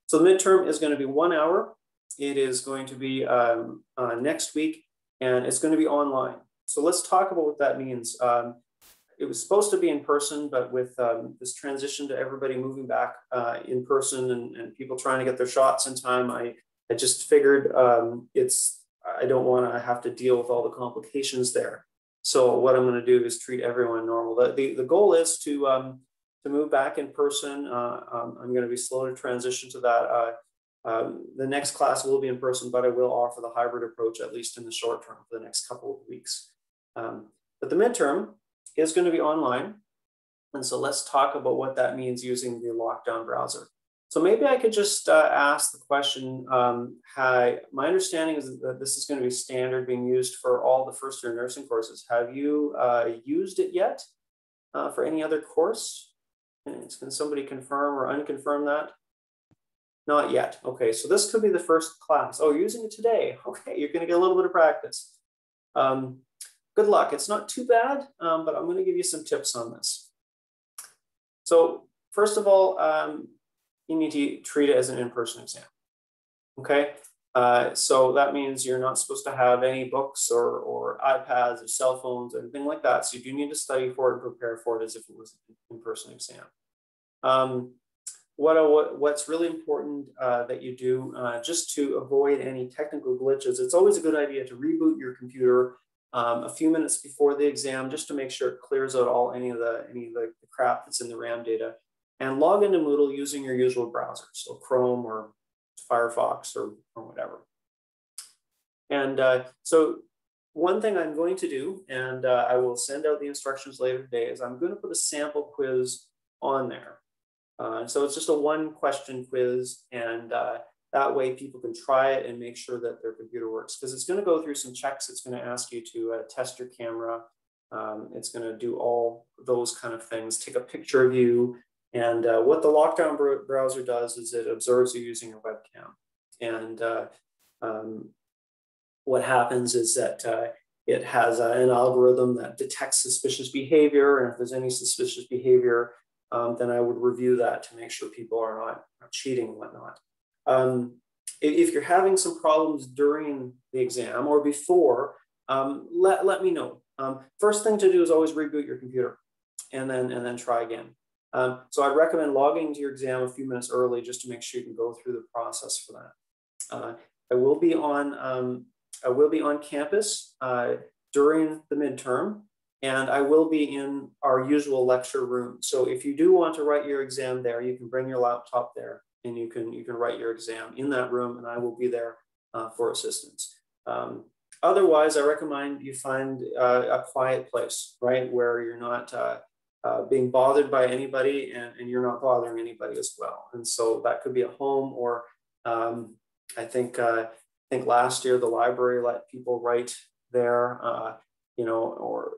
So the midterm is going to be 1 hour. It is going to be next week, and it's going to be online. So let's talk about what that means. It was supposed to be in person, but with this transition to everybody moving back in person and people trying to get their shots in time, I just figured I don't want to have to deal with all the complications there. So what I'm going to do is treat everyone normal. The goal is to move back in person. I'm going to be slow to transition to that. The next class will be in person, but I will offer the hybrid approach, at least in the short term, for the next couple of weeks. But the midterm is going to be online. And so let's talk about what that means using the lockdown browser. So maybe I could just ask the question, my understanding is that this is going to be standard being used for all the first-year nursing courses. Have you used it yet for any other course? Can somebody confirm or unconfirm that? Not yet. Okay, so this could be the first class. Oh, you're using it today. Okay, you're going to get a little bit of practice. Good luck. It's not too bad, but I'm going to give you some tips on this. So first of all, you need to treat it as an in-person exam. Okay, so that means you're not supposed to have any books or iPads or cell phones or anything like that. So you do need to study for it and prepare for it as if it was an in-person exam. What's really important that you do just to avoid any technical glitches, it's always a good idea to reboot your computer a few minutes before the exam, just to make sure it clears out any of the crap that's in the RAM data, and log into Moodle using your usual browser, so Chrome or Firefox or whatever. And so one thing I'm going to do, and I will send out the instructions later today, is I'm going to put a sample quiz on there. So it's just a 1-question quiz, and that way people can try it and make sure that their computer works, because it's going to go through some checks. It's going to ask you to test your camera. It's going to do all those kind of things, take a picture of you. And what the lockdown browser does is it observes you using your webcam. And what happens is that it has an algorithm that detects suspicious behavior. And if there's any suspicious behavior, then I would review that to make sure people are not cheating and whatnot. If you're having some problems during the exam or before, let me know. First thing to do is always reboot your computer and then try again. So I'd recommend logging into your exam a few minutes early just to make sure you can go through the process for that. I will be on campus during the midterm, and I will be in our usual lecture room. So if you do want to write your exam there, you can bring your laptop there and you can write your exam in that room, and I will be there for assistance. Otherwise, I recommend you find a quiet place, right, where you're not being bothered by anybody and you're not bothering anybody as well. And so that could be at home, or I think last year the library let people write there, or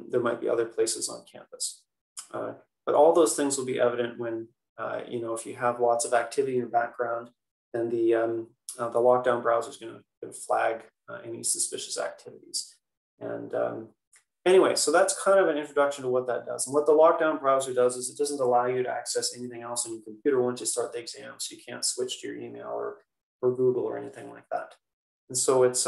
there might be other places on campus. But all those things will be evident when, if you have lots of activity in your background, then the lockdown browser is going to flag any suspicious activities. And anyway, so that's kind of an introduction to what that does. And what the lockdown browser does is it doesn't allow you to access anything else on your computer once you start the exam. So you can't switch to your email or Google or anything like that. And so it's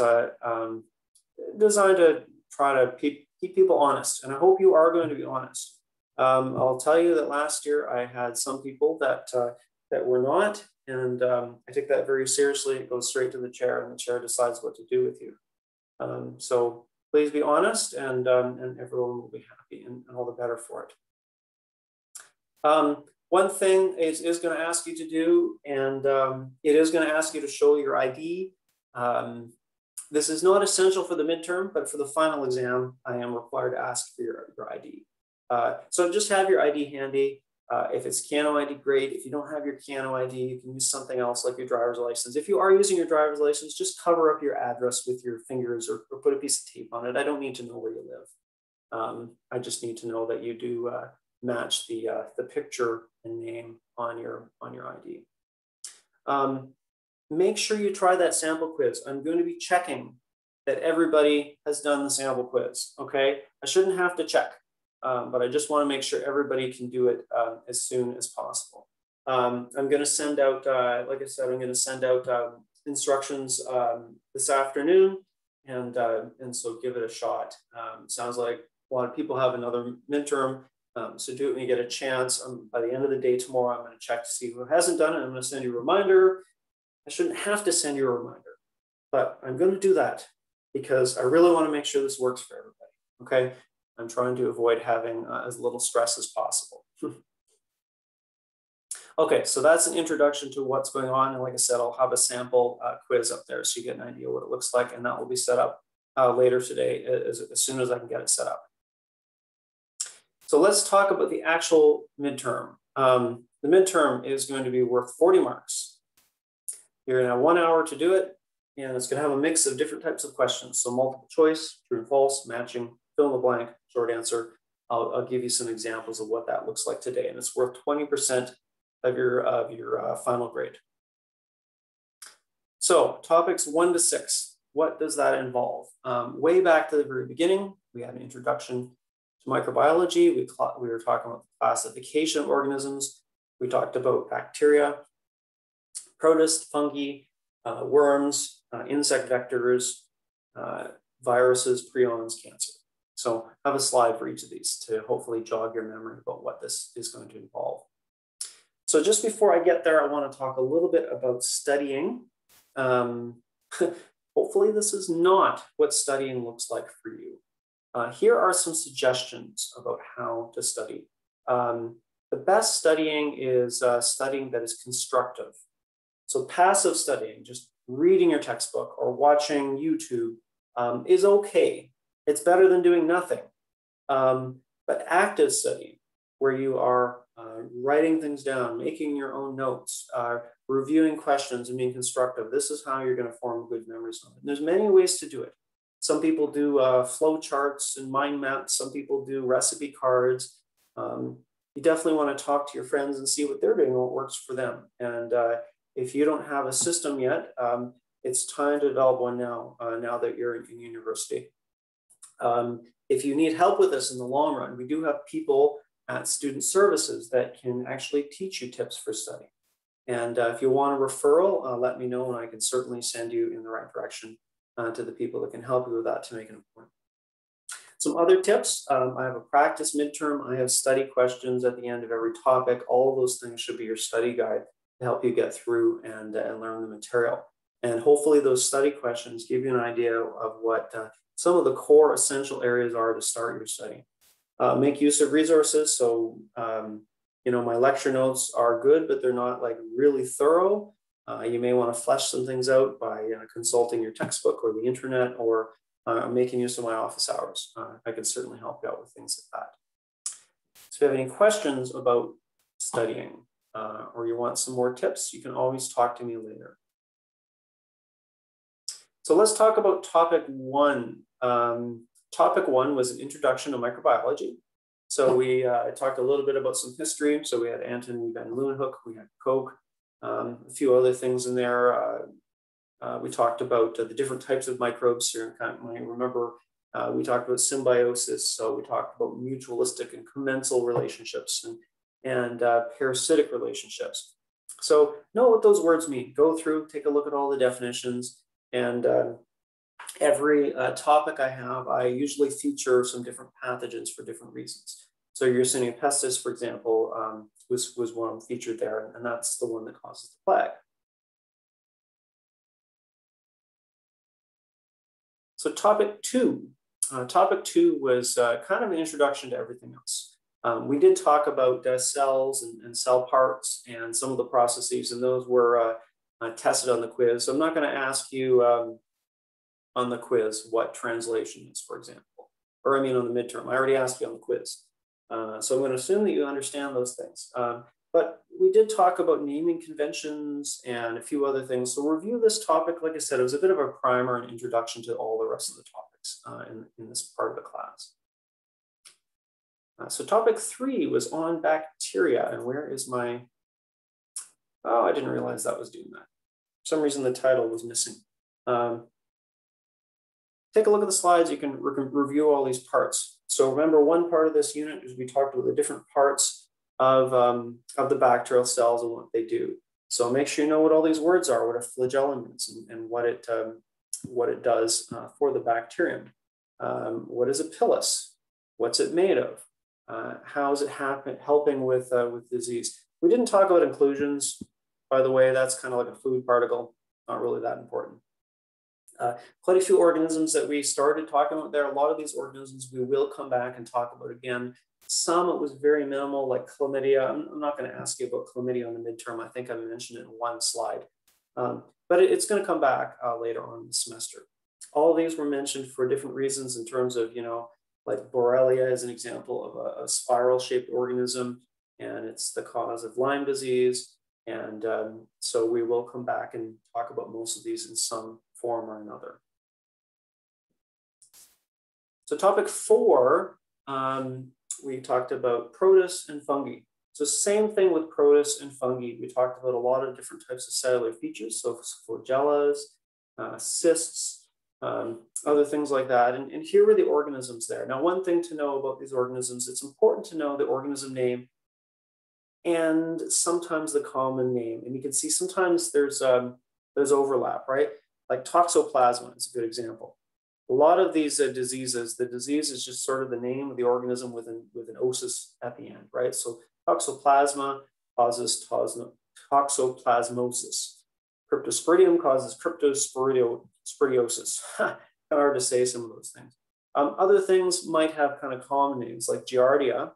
designed to try to keep people honest. And I hope you are going to be honest. I'll tell you that last year I had some people that were not, and I take that very seriously. It goes straight to the chair, and the chair decides what to do with you. So please be honest, and everyone will be happy and all the better for it. One thing is going to ask you to do, and it is going to ask you to show your ID. This is not essential for the midterm, but for the final exam, I am required to ask for your ID. So just have your ID handy. If it's Cano ID, great. If you don't have your Cano ID, you can use something else like your driver's license. If you are using your driver's license, just cover up your address with your fingers or put a piece of tape on it. I don't need to know where you live. I just need to know that you do match the picture and name on your ID. Make sure you try that sample quiz. I'm going to be checking that everybody has done the sample quiz, okay? I shouldn't have to check, but I just want to make sure everybody can do it as soon as possible. I'm going to send out, like I said, I'm going to send out instructions this afternoon, and so give it a shot. Sounds like a lot of people have another midterm, so do it when you get a chance. By the end of the day tomorrow, I'm going to check to see who hasn't done it. I'm going to send you a reminder. I shouldn't have to send you a reminder, but I'm going to do that because I really want to make sure this works for everybody. Okay, I'm trying to avoid having as little stress as possible. Okay, so that's an introduction to what's going on. And like I said, I'll have a sample quiz up there so you get an idea what it looks like, and that will be set up later today as soon as I can get it set up. So let's talk about the actual midterm. The midterm is going to be worth 40 marks. You're going to have 1 hour to do it, and it's going to have a mix of different types of questions. So multiple choice, true and false, matching, fill in the blank, short answer. I'll give you some examples of what that looks like today, and it's worth 20% of your final grade. So topics 1 to 6, what does that involve? Way back to the very beginning, we had an introduction to microbiology. We were talking about the classification of organisms. We talked about bacteria, protists, fungi, worms, insect vectors, viruses, prions, cancer. So I have a slide for each of these to hopefully jog your memory about what this is going to involve. So just before I get there, I want to talk a little bit about studying. Hopefully this is not what studying looks like for you. Here are some suggestions about how to study. The best studying is studying that is constructive. So passive studying, just reading your textbook or watching YouTube is okay. It's better than doing nothing. But active studying, where you are writing things down, making your own notes, reviewing questions and being constructive, this is how you're going to form good memories on it. And there's many ways to do it. Some people do flow charts and mind maps. Some people do recipe cards. You definitely want to talk to your friends and see what they're doing and what works for them. And if you don't have a system yet, it's time to develop one now, now that you're in university. If you need help with this in the long run, we do have people at Student Services that can actually teach you tips for study. And if you want a referral, let me know and I can certainly send you in the right direction to the people that can help you with that to make an appointment. Some other tips, I have a practice midterm. I have study questions at the end of every topic. All of those things should be your study guide to help you get through and learn the material. And hopefully those study questions give you an idea of what some of the core essential areas are to start your study. Make use of resources. So, you know, my lecture notes are good, but they're not like really thorough. You may want to flesh some things out by consulting your textbook or the internet or making use of my office hours. I can certainly help you out with things like that. So if you have any questions about studying or you want some more tips, you can always talk to me later. So let's talk about topic 1. Topic 1 was an introduction to microbiology. So we talked a little bit about some history. So we had Antony van Leeuwenhoek, we had Koch, a few other things in there. We talked about the different types of microbes here. You might remember we talked about symbiosis. So we talked about mutualistic and commensal relationships and parasitic relationships. So know what those words mean. Go through, take a look at all the definitions. And every topic I have, I usually feature some different pathogens for different reasons. So Yersinia pestis, for example, was one featured there, and that's the one that causes the plague. So topic 2. Topic 2 was kind of an introduction to everything else. We did talk about cells and cell parts and some of the processes, and those were tested on the quiz. So I'm not going to ask you on the quiz what translation is, for example, or I mean on the midterm. I already asked you on the quiz. So I'm going to assume that you understand those things. But we did talk about naming conventions and a few other things. So review this topic. Like I said, it was a bit of a primer and introduction to all the rest of the topics in this part of the class. So topic 3 was on bacteria. And where is my, oh, I didn't realize that was doing that. For some reason, the title was missing. Take a look at the slides. You can review all these parts. So remember, one part of this unit is we talked about the different parts of the bacterial cells and what they do. So make sure you know what all these words are, what a flagellum is, and what it does for the bacterium. What is a pilus? What's it made of? How is it helping with disease? We didn't talk about inclusions, by the way. That's kind of like a food particle, not really that important. Quite a few organisms that we started talking about there. A lot of these organisms we will come back and talk about again. Some it was very minimal, like chlamydia. I'm not going to ask you about chlamydia on the midterm. I think I mentioned it in one slide, but it's going to come back later on in the semester. All of these were mentioned for different reasons in terms of, like Borrelia is an example of a spiral-shaped organism, and it's the cause of Lyme disease. And so we will come back and talk about most of these in some form or another. So topic 4, we talked about protists and fungi. So same thing with protists and fungi. We talked about a lot of different types of cellular features, so flagellas, cysts, other things like that. And here were the organisms there. Now, one thing to know about these organisms, it's important to know the organism name and sometimes the common name. And you can see sometimes there's overlap, right? Like toxoplasma is a good example. A lot of these diseases, the disease is just sort of the name of the organism with an osis at the end, right? So toxoplasma causes toxoplasmosis. Cryptosporidium causes cryptosporidiosis. Kind of hard to say some of those things. Other things might have kind of common names, like Giardia.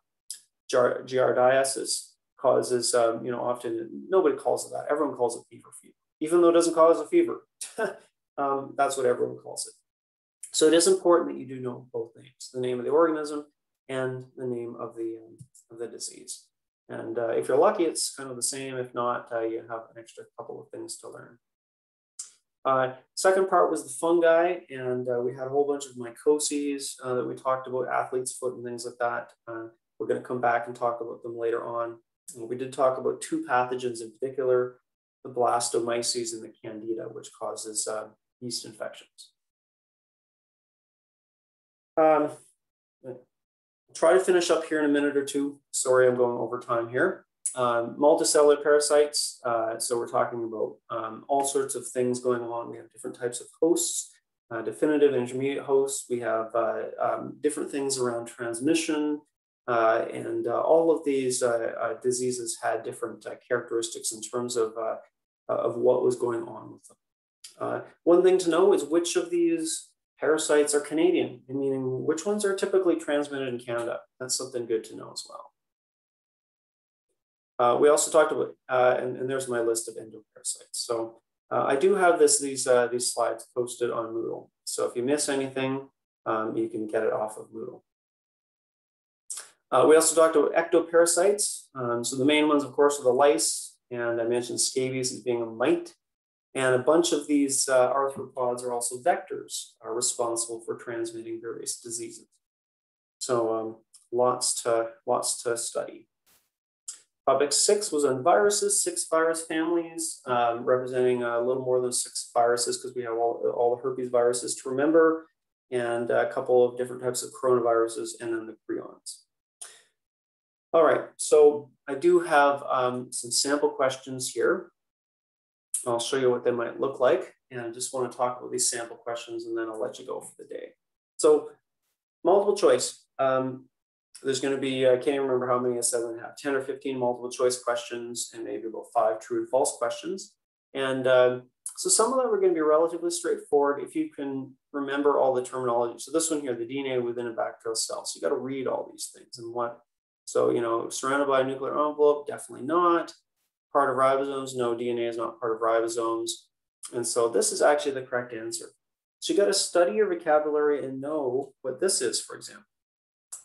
Giardiasis causes, often nobody calls it that. Everyone calls it fever, even though it doesn't cause a fever. That's what everyone calls it. So it is important that you do know both names, the name of the organism and the name of the disease. And if you're lucky, it's kind of the same. If not, you have an extra couple of things to learn. Second part was the fungi, and we had a whole bunch of mycoses that we talked about, athlete's foot and things like that. We're going to come back and talk about them later on. And we did talk about 2 pathogens in particular, the blastomyces and the candida, which causes yeast infections. Try to finish up here in a minute or two. Sorry, I'm going over time here. Multicellular parasites. So we're talking about all sorts of things going on. We have different types of hosts, definitive and intermediate hosts. We have different things around transmission, and all of these diseases had different characteristics in terms of what was going on with them. One thing to know is which of these parasites are Canadian, meaning which ones are typically transmitted in Canada. That's something good to know as well. We also talked about, and there's my list of endoparasites. So I do have these slides posted on Moodle. So if you miss anything, you can get it off of Moodle. We also talked about ectoparasites. So the main ones, of course, are the lice, and I mentioned scabies as being a mite. And a bunch of these arthropods are also vectors, are responsible for transmitting various diseases. So lots to study. Topic 6 was on viruses, 6 virus families, representing a little more than 6 viruses because we have all the herpes viruses to remember, and a couple of different types of coronaviruses, and then the prions. All right, so I do have some sample questions here. I'll show you what they might look like, and I just want to talk about these sample questions, and then I'll let you go for the day. So multiple choice. There's going to be, I can't even remember how many I said I have, 10 or 15 multiple choice questions, and maybe about 5 true and false questions. And so some of them are going to be relatively straightforward if you can remember all the terminology. So this one here, the DNA within a bacterial cell. So you got to read all these things and what. So, surrounded by a nuclear envelope, definitely not. Part of ribosomes, no, DNA is not part of ribosomes. And so this is actually the correct answer. So you got to study your vocabulary and know what this is, for example,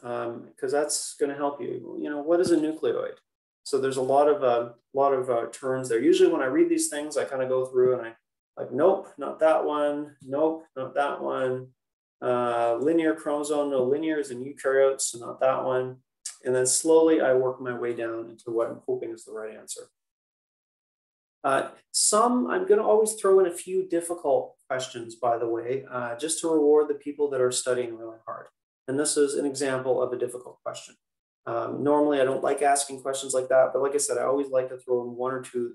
because that's going to help you. What is a nucleoid? So there's a lot of terms there. Usually when I read these things, I kind of go through and I like, nope, not that one. Nope, not that one. Linear chromosome, no, linear is in eukaryotes, so not that one. And then slowly I work my way down into what I'm hoping is the right answer. I'm going to always throw in a few difficult questions, by the way, just to reward the people that are studying really hard. And this is an example of a difficult question. Normally, I don't like asking questions like that, but like I said, I always like to throw in 1 or 2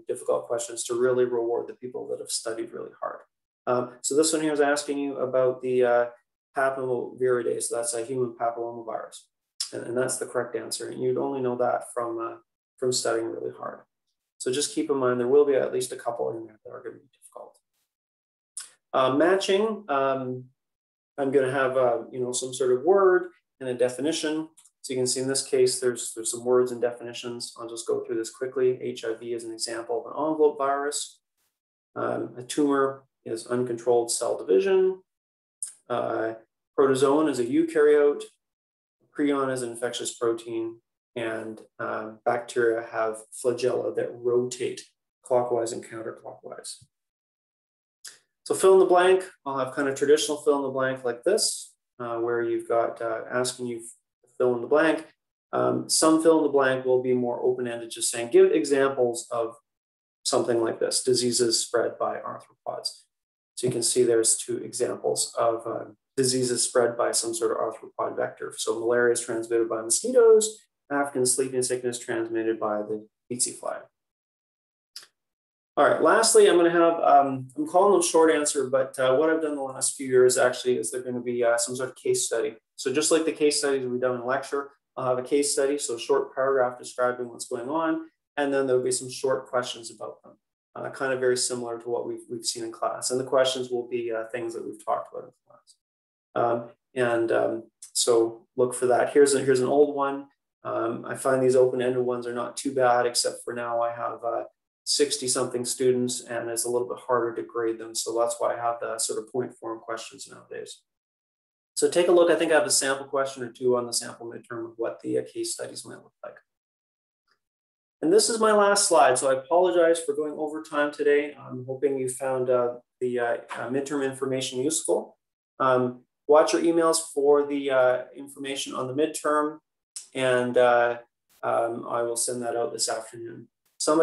difficult questions to really reward the people that have studied really hard. So this one here is asking you about the papillomatosis. So that's a human papillomavirus, and that's the correct answer. And you'd only know that from studying really hard. So just keep in mind there will be at least a couple in there that are going to be difficult. Matching. I'm going to have some sort of word and a definition. So you can see in this case, there's some words and definitions. I'll just go through this quickly. HIV is an example of an envelope virus. A tumor is uncontrolled cell division. Protozoan is a eukaryote. Prion is an infectious protein. And bacteria have flagella that rotate clockwise and counterclockwise. So fill in the blank. I'll have kind of traditional fill in the blank like this, where you've got asking you fill in the blank. Some fill in the blank will be more open-ended, just saying, give examples of something like this, diseases spread by arthropods. So you can see there's 2 examples of diseases spread by some sort of arthropod vector. So malaria is transmitted by mosquitoes, African sleeping sickness transmitted by the tsetse fly. All right, lastly, I'm going to have, I'm calling them short answer, but what I've done the last few years actually is they're going to be some sort of case study. So just like the case studies we've done in lecture, I'll have a case study, so a short paragraph describing what's going on, and then there'll be some short questions about them, kind of very similar to what we've seen in class. And the questions will be things that we've talked about in class. So look for that. Here's an old one. I find these open-ended ones are not too bad, except for now I have 60-something students, and it's a little bit harder to grade them. So that's why I have the sort of point form questions nowadays. So take a look. I think I have a sample question or 2 on the sample midterm of what the case studies might look like. And this is my last slide. So I apologize for going over time today. I'm hoping you found the midterm information useful. Watch your emails for the information on the midterm, and I will send that out this afternoon.